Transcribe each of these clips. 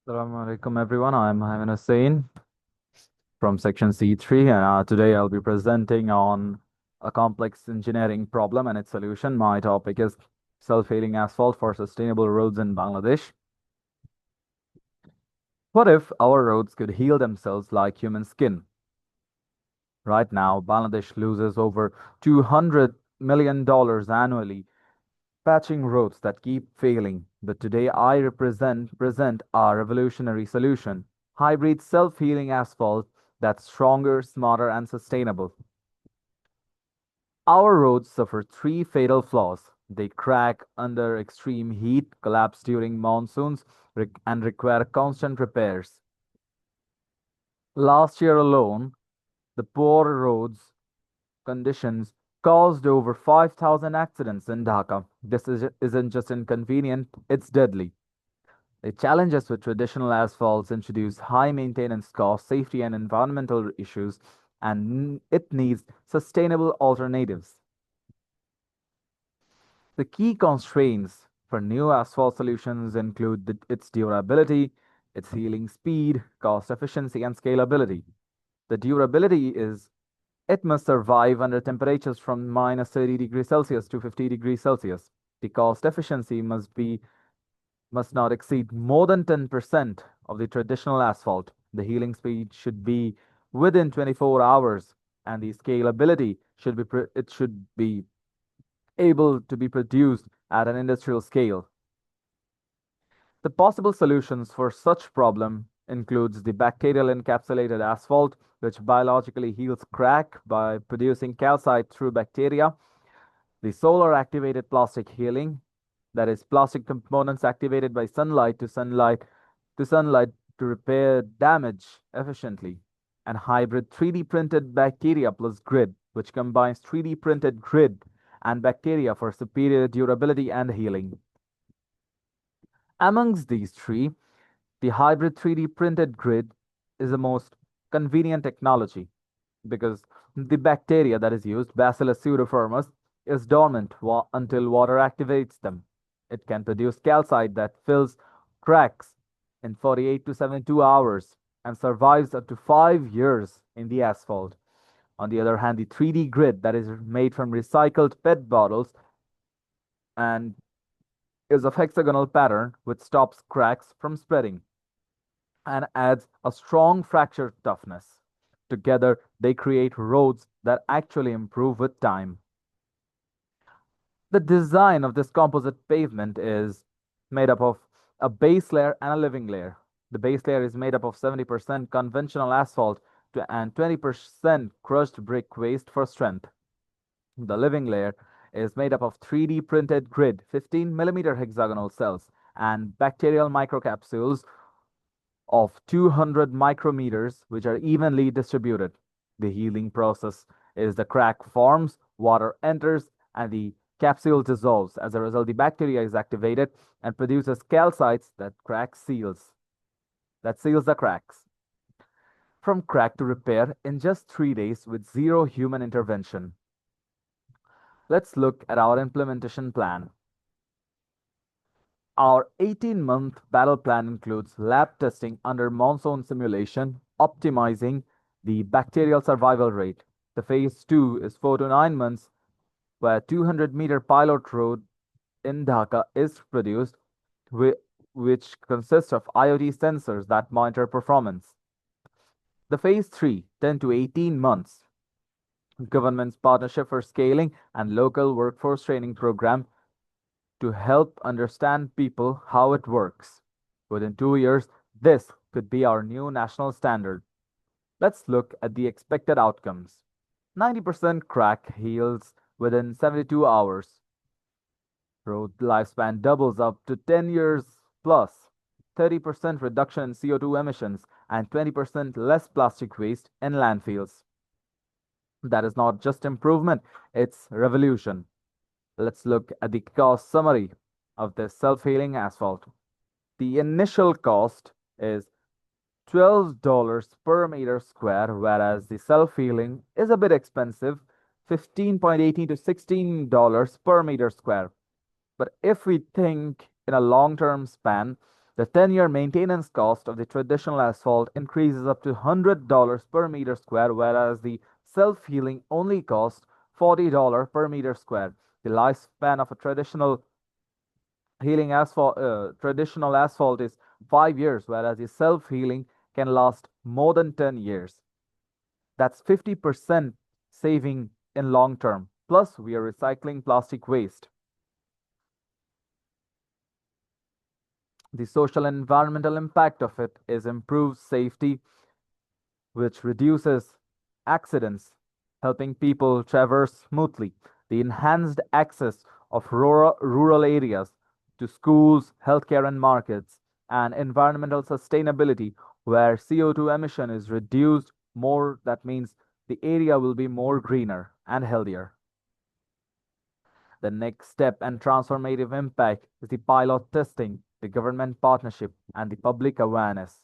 Assalamu alaikum everyone. I'm Mohymen Hossain from section C3 and today I'll be presenting on a complex engineering problem and its solution. My topic is self-healing asphalt for sustainable roads in Bangladesh. What if our roads could heal themselves like human skin? Right now, Bangladesh loses over $200 million annually patching roads that keep failing. But today I present our revolutionary solution. Hybrid self-healing asphalt that's stronger, smarter, and sustainable. Our roads suffer three fatal flaws. They crack under extreme heat, collapse during monsoons, and require constant repairs. Last year alone, the poor roads conditions caused over 5,000 accidents in Dhaka. Isn't just inconvenient, it's deadly. The challenges with traditional asphalts introduce high maintenance costs, safety and environmental issues, and it needs sustainable alternatives. The key constraints for new asphalt solutions include its durability, its healing speed, cost efficiency, and scalability. The durability is it must survive under temperatures from minus 30 degrees Celsius to 50 degrees Celsius. The cost efficiency must not exceed more than 10% of the traditional asphalt. The healing speed should be within 24 hours, and the scalability should be able to be produced at an industrial scale. The possible solutions for such problem includes the bacterial encapsulated asphalt, which biologically heals crack by producing calcite through bacteria, the solar activated plastic healing, that is plastic components activated by sunlight to repair damage efficiently, and hybrid 3D printed bacteria plus grid, which combines 3D printed grid and bacteria for superior durability and healing. Amongst these three, the hybrid 3D printed grid is the most convenient technology because the bacteria that is used, Bacillus pseudoformis, is dormant until water activates them. It can produce calcite that fills cracks in 48 to 72 hours and survives up to 5 years in the asphalt. On the other hand, the 3D grid that is made from recycled PET bottles and is of hexagonal pattern which stops cracks from spreading and adds a strong fracture toughness. Together, they create roads that actually improve with time. The design of this composite pavement is made up of a base layer and a living layer. The base layer is made up of 70% conventional asphalt and 20% crushed brick waste for strength. The living layer is made up of 3D printed grid, 15 mm hexagonal cells, and bacterial microcapsules of 200 micrometers, which are evenly distributed. The healing process is the crack forms, water enters, and the capsule dissolves. As a result, the bacteria is activated and produces calcites that seals the cracks. From crack to repair in just 3 days with zero human intervention. Let's look at our implementation plan. Our 18-month battle plan includes lab testing under monsoon simulation, optimizing the bacterial survival rate. The phase 2 is 4 to 9 months, where 200-meter pilot road in Dhaka is produced, which consists of IoT sensors that monitor performance. The phase 3, 10 to 18 months, government's partnership for scaling and local workforce training program to help understand people how it works. Within 2 years, this could be our new national standard. Let's look at the expected outcomes. 90% crack heals within 72 hours. Road lifespan doubles up to 10 years plus. 30% reduction in CO2 emissions and 20% less plastic waste in landfills. That is not just improvement, it's revolution. Let's look at the cost summary of this self-healing asphalt. The initial cost is $12 per meter square, whereas the self-healing is a bit expensive, 15.18 to $16 per meter square. But if we think in a long-term span, The 10-year maintenance cost of the traditional asphalt increases up to $100 per meter square, whereas the self-healing only costs $40 per meter square. The lifespan of a traditional asphalt is 5 years, whereas the self-healing can last more than 10 years. That's 50% saving in long term. Plus, we are recycling plastic waste. The social and environmental impact of it is improved safety, which reduces accidents, helping people traverse smoothly. The enhanced access of rural areas to schools, healthcare, and markets, and environmental sustainability, where CO2 emission is reduced more, that means the area will be more greener and healthier. The next step and transformative impact is the pilot testing, the government partnership, and the public awareness.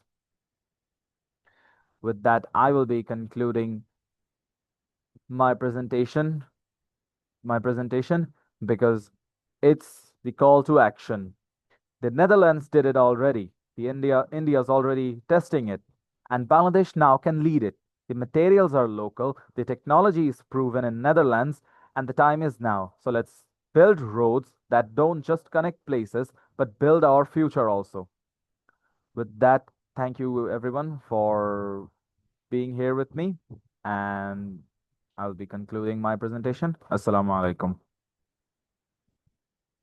With that, I will be concluding my presentation, my presentation, because it's the call to action. The Netherlands did it already. India's already testing it, and Bangladesh now can lead it. The materials are local, the technology is proven in Netherlands, and the time is now. So let's build roads that don't just connect places, but build our future also. With that, thank you everyone for being here with me, and I'll be concluding my presentation. Assalamu alaikum.